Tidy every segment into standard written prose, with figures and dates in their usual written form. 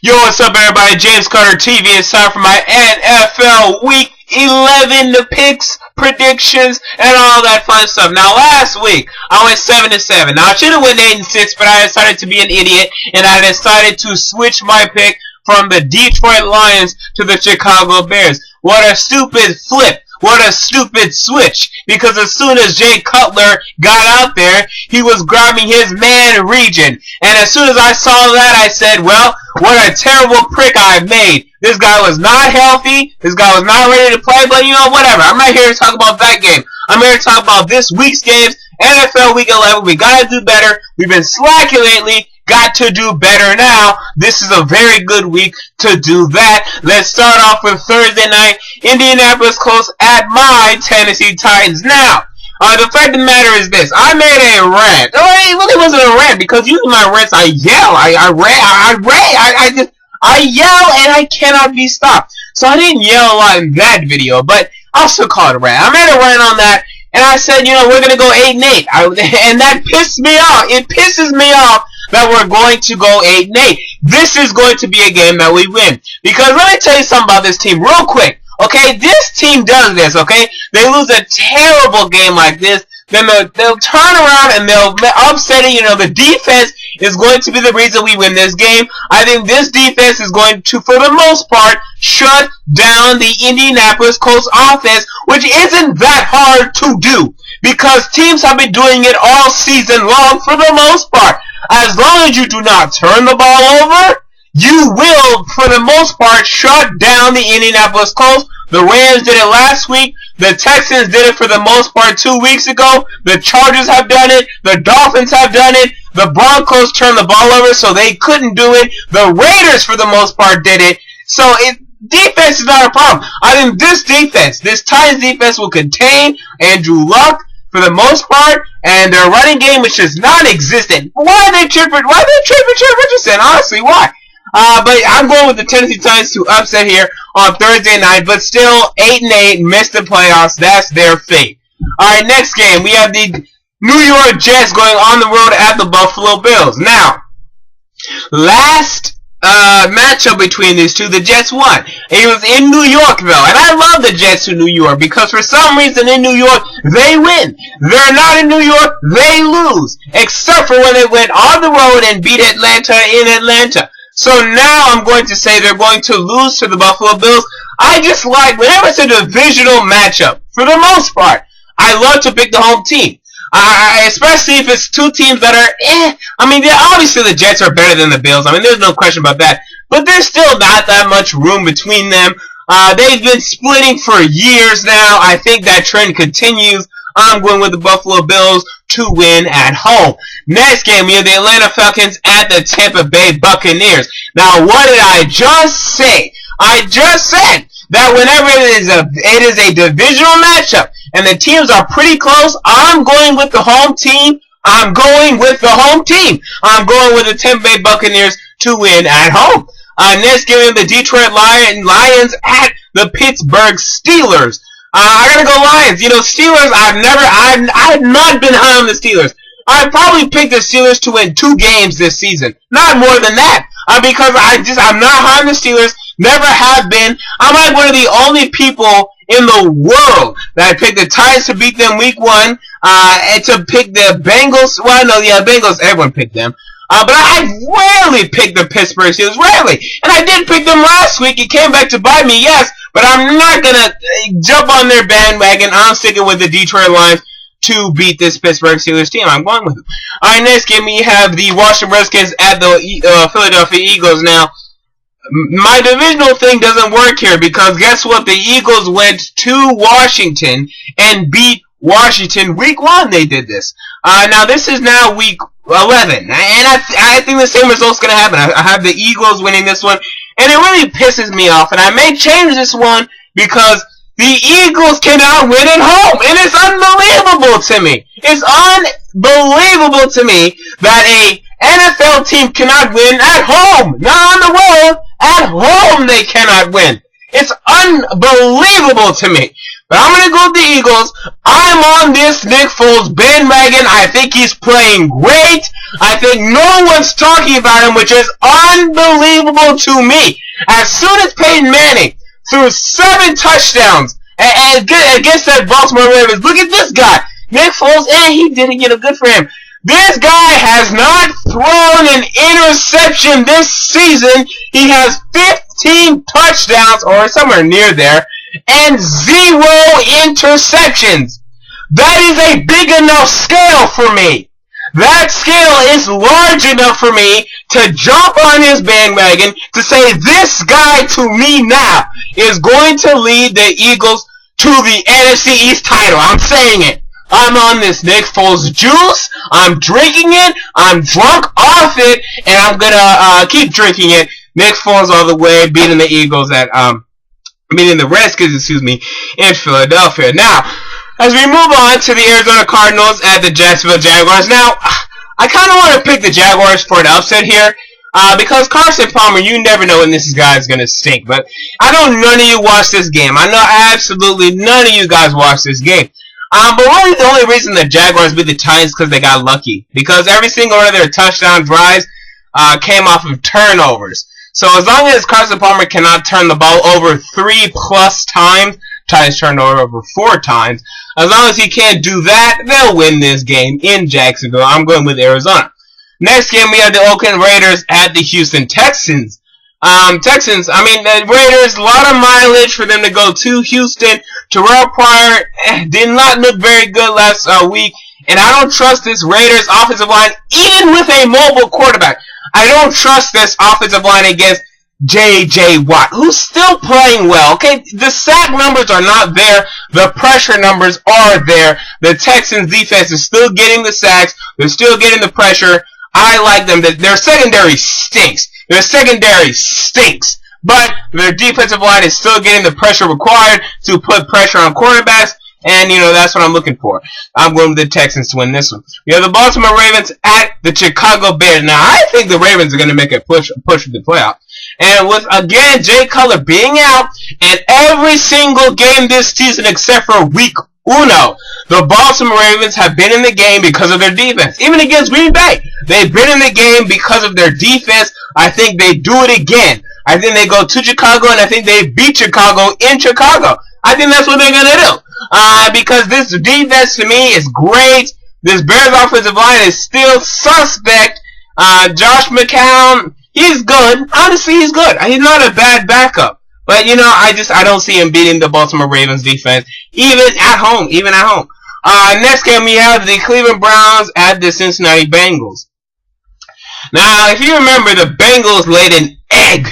Yo, what's up, everybody? James Carter TV. It's time for my NFL Week 11 picks, predictions, and all that fun stuff. Now, last week, I went 7-7. Now, I should have went 8-6, but I decided to be an idiot, and I decided to switch my pick from the Detroit Lions to the Chicago Bears. What a stupid flip. What a stupid switch. Because as soon as Jay Cutler got out there, he was grabbing his man region. And as soon as I saw that, I said, well, what a terrible prick I made. This guy was not healthy. This guy was not ready to play. But, you know, whatever. I'm not here to talk about that game. I'm here to talk about this week's games. NFL Week 11. We got to do better. We've been slacking lately. Got to do better now. This is a very good week to do that. Let's start off with Thursday night. Indianapolis Colts at my Tennessee Titans. Now, the fact of the matter is this. I made a rant. Oh, it really wasn't a rant because usually my rants I yell. I yell and I cannot be stopped. So I didn't yell a lot in that video, but I'll still call it a rant. I made a rant on that. And I said, you know, we're going to go 8-8. And that pissed me off. It pisses me off that we're going to go 8-8. This is going to be a game that we win. Because let me tell you something about this team real quick. Okay, this team does this, okay? They lose a terrible game like this. Then they'll turn around and they'll upset it. You know, the defense is going to be the reason we win this game. I think this defense is going to, for the most part, shut down the Indianapolis Colts offense, which isn't that hard to do because teams have been doing it all season long for the most part. As long as you do not turn the ball over, you will, for the most part, shut down the Indianapolis Colts. The Rams did it last week. The Texans did it for the most part 2 weeks ago. The Chargers have done it. The Dolphins have done it. The Broncos turned the ball over, so they couldn't do it. The Raiders, for the most part, did it. So defense is not a problem. I think this defense, this Titans defense, will contain Andrew Luck for the most part, and their running game, which is non-existent. Why are they tripping? Why are they tripping Richardson? Honestly, why? But I'm going with the Tennessee Titans to upset here on Thursday night, but still 8-8, missed the playoffs. That's their fate. Alright, next game, we have the New York Jets going on the road at the Buffalo Bills. Now, last matchup between these two, the Jets won. It was in New York, though, and I love the Jets in New York because for some reason in New York, they win. They're not in New York, they lose, except for when they went on the road and beat Atlanta in Atlanta. So now I'm going to say they're going to lose to the Buffalo Bills. I just like, whenever it's a divisional matchup, for the most part, I love to pick the home team. Especially if it's two teams that are, I mean, obviously the Jets are better than the Bills. I mean, there's no question about that. But there's still not that much room between them. They've been splitting for years now. I think that trend continues. I'm going with the Buffalo Bills to win at home. Next game, we have the Atlanta Falcons at the Tampa Bay Buccaneers. Now, what did I just say? I just said that whenever it is a divisional matchup and the teams are pretty close, I'm going with the home team. I'm going with the home team. I'm going with the Tampa Bay Buccaneers to win at home. Next game, the Detroit Lions at the Pittsburgh Steelers. I gotta go Lions. You know, Steelers, I've not been high on the Steelers. I probably picked the Steelers to win 2 games this season. Not more than that. Because I'm not high on the Steelers. Never have been. I'm like one of the only people in the world that picked the Titans to beat them week 1. And to pick the Bengals. Well, no, yeah, Bengals, everyone picked them. But I rarely pick the Pittsburgh Steelers. Rarely. And I did pick them last week. It came back to bite me, yes. But I'm not going to jump on their bandwagon. I'm sticking with the Detroit Lions to beat this Pittsburgh Steelers team. I'm going with them. Alright, next game we have the Washington Redskins at the Philadelphia Eagles. Now, my divisional thing doesn't work here because guess what? The Eagles went to Washington and beat Washington. Week 1 they did this. Now, this is now week 11. And I think the same result's going to happen. I have the Eagles winning this one. And it really pisses me off. And I may change this one because the Eagles cannot win at home. And it's unbelievable to me. It's unbelievable to me that a NFL team cannot win at home. Not on the road. At home they cannot win. It's unbelievable to me. But I'm going to go with the Eagles. I'm on this Nick Foles bandwagon. I think he's playing great. I think no one's talking about him, which is unbelievable to me. As soon as Peyton Manning threw 7 touchdowns against that Baltimore Ravens, look at this guy. Nick Foles, he didn't get a good for him. This guy has not thrown an interception this season. He has 15 touchdowns, or somewhere near there, and 0 interceptions. That is a big enough scale for me. That scale is large enough for me to jump on his bandwagon to say this guy to me now is going to lead the Eagles to the NFC East title. I'm saying it. I'm on this Nick Foles juice. I'm drinking it. I'm drunk off it, and I'm gonna keep drinking it. Nick Foles all the way, beating the Eagles beating the Redskins, in Philadelphia. Now, as we move on to the Arizona Cardinals at the Jacksonville Jaguars. Now, I kind of want to pick the Jaguars for an upset here. Because Carson Palmer, you never know when this guy is going to stink. But I know none of you watch this game. I know absolutely none of you guys watch this game. But really the only reason the Jaguars beat the Titans is because they got lucky. Because every single one of their touchdown drives came off of turnovers. So as long as Carson Palmer cannot turn the ball over 3+ times, Titans turned over 4 times. As long as he can't do that, they'll win this game in Jacksonville. I'm going with Arizona. Next game, we have the Oakland Raiders at the Houston Texans. The Raiders, a lot of mileage for them to go to Houston. Terrell Pryor did not look very good last week, and I don't trust this Raiders offensive line, even with a mobile quarterback. I don't trust this offensive line against J.J. Watt, who's still playing well. Okay, the sack numbers are not there. The pressure numbers are there. The Texans defense is still getting the sacks. They're still getting the pressure. I like them. Their secondary stinks. But their defensive line is still getting the pressure required to put pressure on quarterbacks. And, that's what I'm looking for. I'm going with the Texans to win this one. We have the Baltimore Ravens at the Chicago Bears. Now, I think the Ravens are going to make a push for the playoffs. And with, again, Jay Cutler being out, and every single game this season except for week 1, the Baltimore Ravens have been in the game because of their defense. Even against Green Bay, they've been in the game because of their defense. I think they do it again. I think they go to Chicago, and I think they beat Chicago in Chicago. I think that's what they're going to do. Because this defense to me is great. This Bears offensive line is still suspect. Josh McCown, he's good. Honestly, he's good. He's not a bad backup. But, I don't see him beating the Baltimore Ravens defense, even at home. Next game, we have the Cleveland Browns at the Cincinnati Bengals. Now, if you remember, the Bengals laid an egg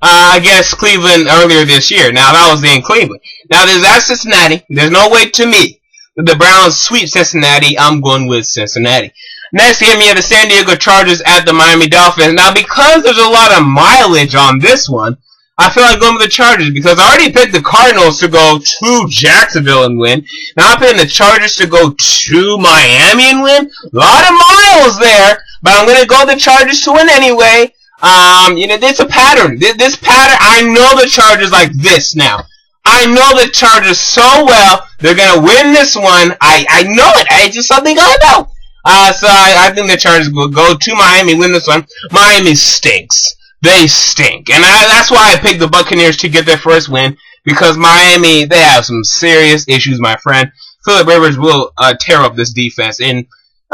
against Cleveland earlier this year. Now, that was in Cleveland. Now, there's at Cincinnati. There's no way to me that the Browns sweep Cincinnati. I'm going with Cincinnati. Next game, we have the San Diego Chargers at the Miami Dolphins. Now, because there's a lot of mileage on this one, I feel like going with the Chargers because I already picked the Cardinals to go to Jacksonville and win. Now I'm picking the Chargers to go to Miami and win. A lot of miles there, but I'm going to go with the Chargers to win anyway. It's a pattern. This pattern, I know the Chargers like this now. I know the Chargers so well. They're going to win this one. I know it. It's just something I know. So I think the Chargers will go to Miami, win this one. Miami stinks. They stink. And that's why I picked the Buccaneers to get their first win. Because Miami, they have some serious issues, my friend. Phillip Rivers will tear up this defense in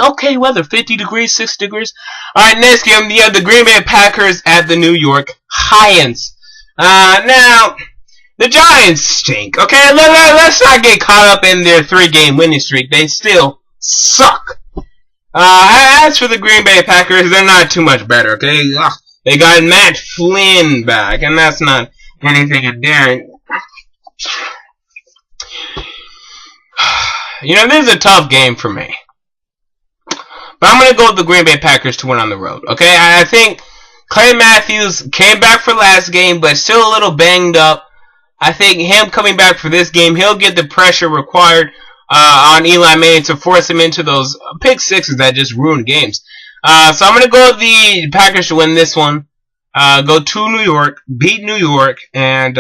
okay weather, 50 degrees, 60 degrees. Alright, next game, you have the Green Bay Packers at the New York Giants. Now, the Giants stink. Okay, let's not get caught up in their 3-game winning streak. They still suck. As for the Green Bay Packers, they're not too much better, okay? Ugh. They got Matt Flynn back, and that's not anything endearing. This is a tough game for me. But I'm going to go with the Green Bay Packers to win on the road. Okay, I think Clay Matthews came back for last game, but still a little banged up. I think him coming back for this game, he'll get the pressure required on Eli Manning to force him into those pick sixes that just ruined games. So I'm going to go with the Packers to win this one. Go to New York, beat New York, and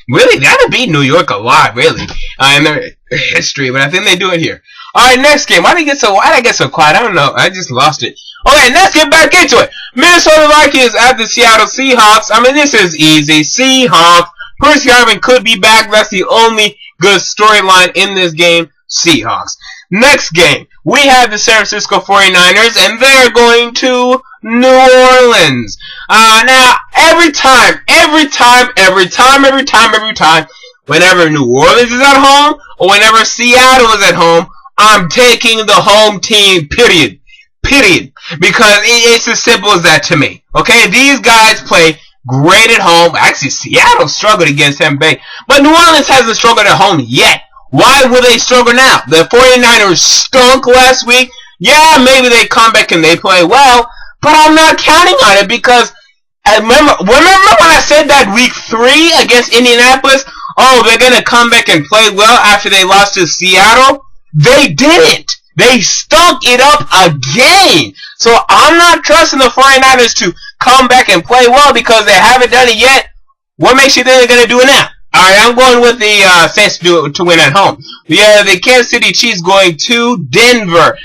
Really, they haven't beat New York a lot, really, in their history, but I think they do it here. Alright, next game. Why did I get so quiet? I don't know. I just lost it. Okay, let's get back into it. Minnesota Vikings at the Seattle Seahawks. I mean, this is easy. Seahawks. Percy Harvin could be back. That's the only good storyline in this game. Seahawks. Next game. We have the San Francisco 49ers, and they're going to New Orleans. Now, every time, whenever New Orleans is at home, or whenever Seattle is at home, I'm taking the home team, period. Because it's as simple as that to me. Okay, these guys play great at home. Actually, Seattle struggled against Tampa Bay, but New Orleans hasn't struggled at home yet. Why will they struggle now? The 49ers stunk last week. Yeah, maybe they come back and they play well, but I'm not counting on it because remember when I said that week 3 against Indianapolis, oh, they're going to come back and play well after they lost to Seattle? They didn't. They stunk it up again. So I'm not trusting the 49ers to come back and play well because they haven't done it yet. What makes you think they're going to do it now? Alright, I'm going with the Saints to win at home. Yeah, the Kansas City Chiefs going to Denver.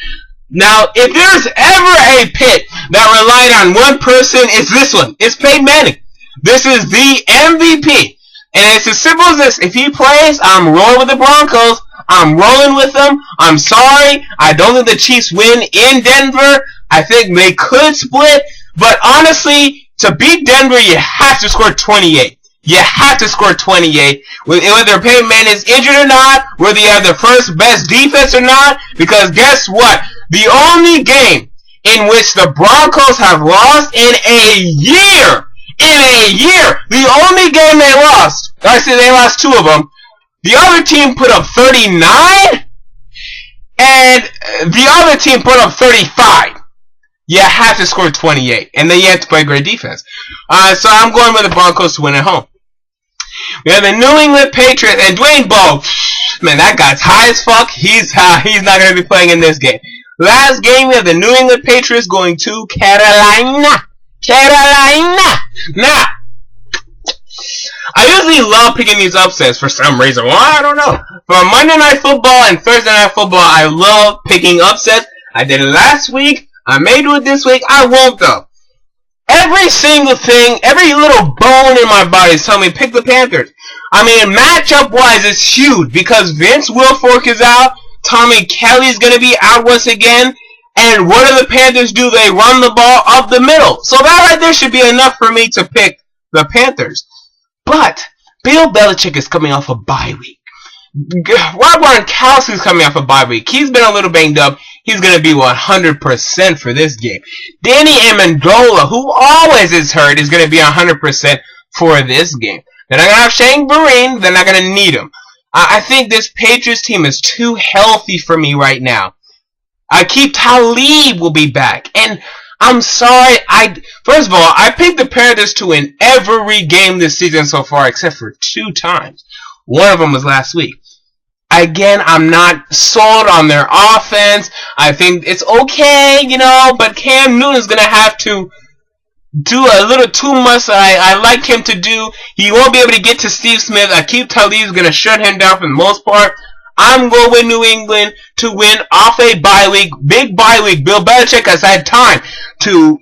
Now, if there's ever a pit that relied on one person, it's this one. It's Peyton Manning. This is the MVP. And it's as simple as this. If he plays, I'm rolling with the Broncos. I'm rolling with them. I'm sorry. I don't think the Chiefs win in Denver. I think they could split. But honestly, to beat Denver, you have to score 28. You have to score 28. Whether Peyton Manning is injured or not, whether you have the first best defense or not, because guess what? The only game in which the Broncos have lost in a year, the only game they lost, actually they lost 2 of them, the other team put up 39, and the other team put up 35. You have to score 28, and then you have to play great defense. So I'm going with the Broncos to win at home. We have the New England Patriots, and Dwayne Bowe, man, that guy's high as fuck. He's not going to be playing in this game. Last game, we have the New England Patriots going to Carolina. Now, I usually love picking these upsets for some reason. Why? I don't know. For Monday Night Football and Thursday Night Football, I love picking upsets. I did it last week. I may do it this week. I won't, though. Every single thing, every little bone in my body is telling me pick the Panthers. I mean, matchup-wise, it's huge because Vince Wilfork is out. Tommy Kelly's going to be out once again. And what do the Panthers do? They run the ball up the middle. So that right there should be enough for me to pick the Panthers. But Bill Belichick is coming off a bye week. Rob Gronkowski is coming off a bye week. He's been a little banged up. He's going to be 100% for this game. Danny Amendola, who always is hurt, is going to be 100% for this game. They're not going to have Shane Vereen. They're not going to need him. I think this Patriots team is too healthy for me right now. Akeem Talib will be back. And I'm sorry. First of all, I picked the Panthers to win every game this season so far except for 2 times. One of them was last week. Again, I'm not sold on their offense. I think it's okay, but Cam Newton's going to have to do a little too much I like him to do. He won't be able to get to Steve Smith. Akeem Talib is going to shut him down for the most part. I'm going with New England to win off a bye week, big bye week. Bill Belichick has had time to,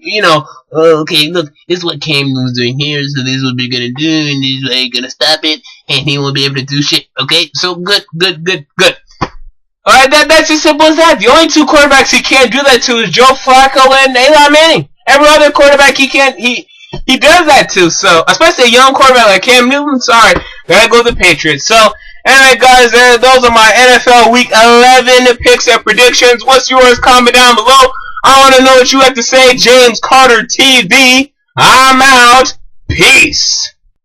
okay, look, this is what Cam was doing here, so this is what we're going to do, and this is how you're going to stop it, and he won't be able to do shit, okay? So, good. Alright, that's as simple as that. The only 2 quarterbacks he can't do that to is Joe Flacco and Eli Manning. Every other quarterback he does that to, so, especially a young quarterback like Cam Newton, sorry, gotta go with the Patriots. So, anyway, guys, those are my NFL Week 11 picks and predictions. What's yours? Comment down below. I want to know what you have to say. James Carter TV. I'm out. Peace.